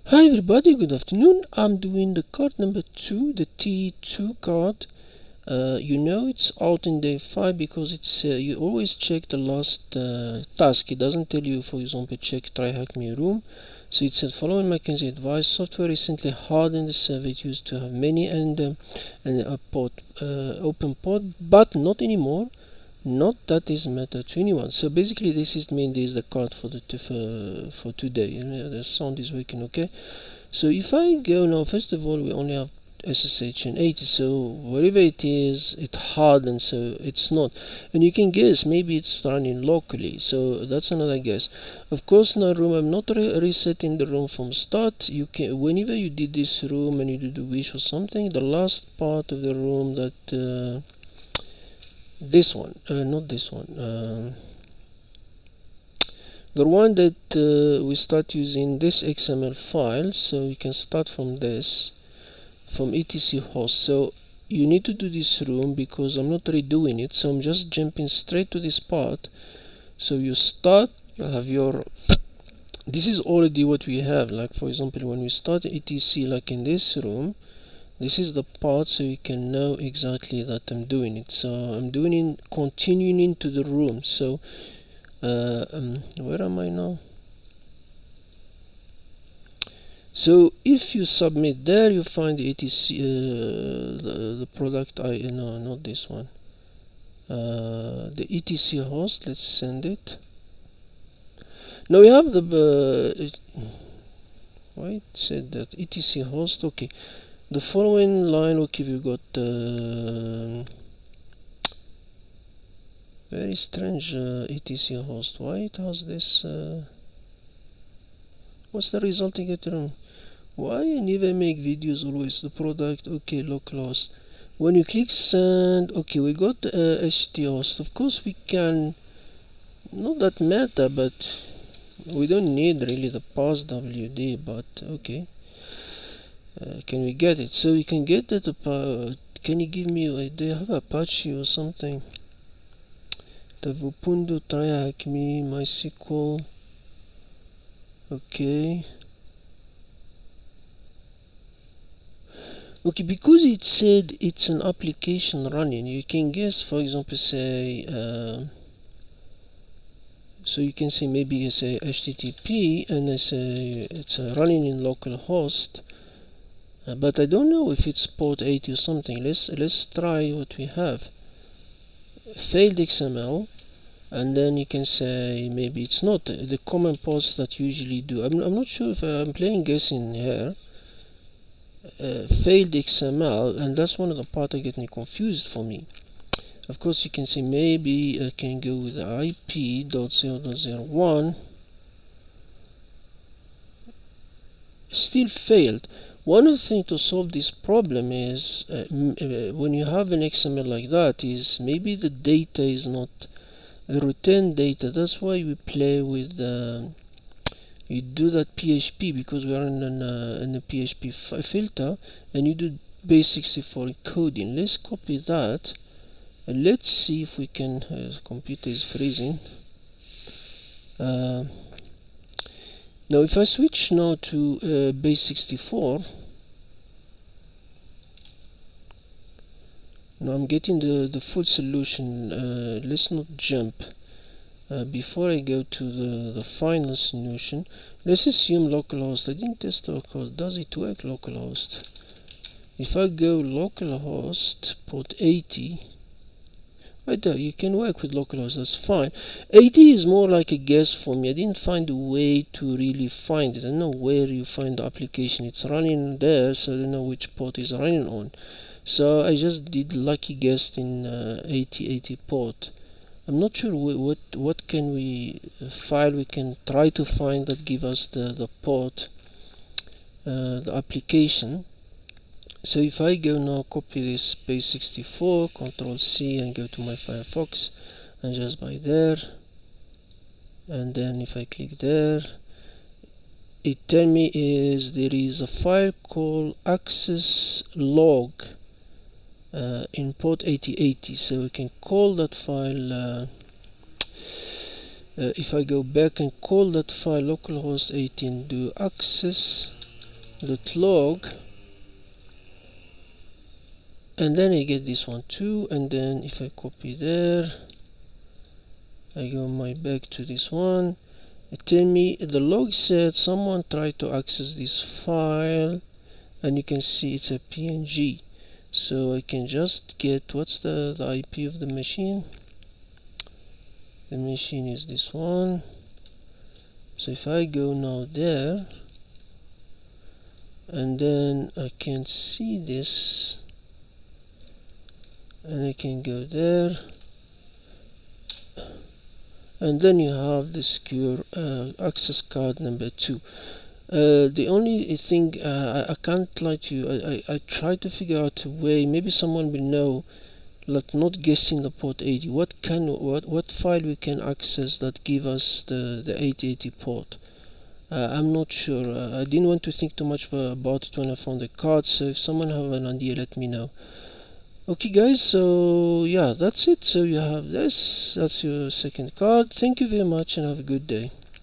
Hi everybody, good afternoon. I'm doing the card number 2, the T2 card. It's out in day 5 because it's you always check the last task. It doesn't tell you, for example, check TryHackMe room. So it said, following Mackenzie advice, software recently hardened the server. It used to have many and a open port, but not anymore. Not that is matter to anyone. So basically, this is the card for for today. The sound is working okay. So if I go now, first of all, we only have SSH and 80. So whatever it is, it hardens. So it's not. And you can guess maybe it's running locally. So that's another guess. Of course, now room. I'm not resetting the room from start. You can, whenever you did this room and you did the wish or something, the last part of the room that. This one, not this one, the one that we start using this XML file. So you can start from this, from etc host. So you need to do this room because I'm not redoing it, so I'm just jumping straight to this part. So you start, you have your, this is already what we have. Like for example, when we start etc, like in this room, this is the part, so you can know exactly that I'm doing it. So I'm doing it, continuing into the room. So where am I now? So if you submit there, you find the etc the product. No, not this one, the etc host. Let's send it. Now we have the why it said that etc host. Okay, the following line. Okay, we got very strange etc host. Why it has this? What's the result you get wrong? Why I never make videos always the product? Okay, localhost. When you click send, okay, we got HT host. Of course, we can, not that matter, but we don't need really the passwd. But okay. Can we get it? So you can get that. Can you give me? Do you have Apache or something? Tavupundo, TryHackMe, MySQL. Okay. Okay, because it said it's an application running, you can guess. For example, say. So you can say maybe you say HTTP and I say it's running in localhost. But I don't know if it's port 80 or something. Let's try what we have. Failed XML, and then you can say maybe it's not the common ports that usually do. I'm not sure if I'm playing guessing here. Failed XML, and that's one of the part that getting confused for me. Of course, you can say maybe I can go with IP.0.0.1. Still failed. One of the things to solve this problem is when you have an XML like that, is maybe the data is not the return data. That's why we play with you do that PHP, because we are in a PHP filter, and you do base64 encoding. Let's copy that and let's see if we can. Computer is freezing. Now if I switch now to base64, now I'm getting the full solution. Let's not jump. Before I go to the final solution, let's assume localhost. I didn't test localhost. Does it work localhost? If I go localhost port 80, right there, you can work with localhost, that's fine. 80 is more like a guess for me. I didn't find a way to really find it. I don't know where you find the application. It's running there, so I don't know which port is running on. So I just did lucky guess in 80 port. I'm not sure what can we file we can try to find that give us the port, the application. So if I go now, copy this base64, Control C, and go to my Firefox, and just by there, and then if I click there, it tell me is there is a file called access log in port 8080. So we can call that file. If I go back and call that file localhost 18, do access .log, and then I get this one too, and then if I copy there, I go back to this one. It tell me the log said someone tried to access this file, and you can see it's a PNG. So I can just get what's the IP of the machine. The machine is this one. So if I go now there, and then I can see this, and I can go there, and then you have the secure access card number 2. The only thing I can't lie to you, I try to figure out a way, maybe someone will know, like not guessing the port 80, what file we can access that give us the 8080 port. I'm not sure. I didn't want to think too much about it when I found the card, so if someone have an idea, let me know. Okay guys, so yeah, that's it. So you have this, that's your second card. Thank you very much and have a good day.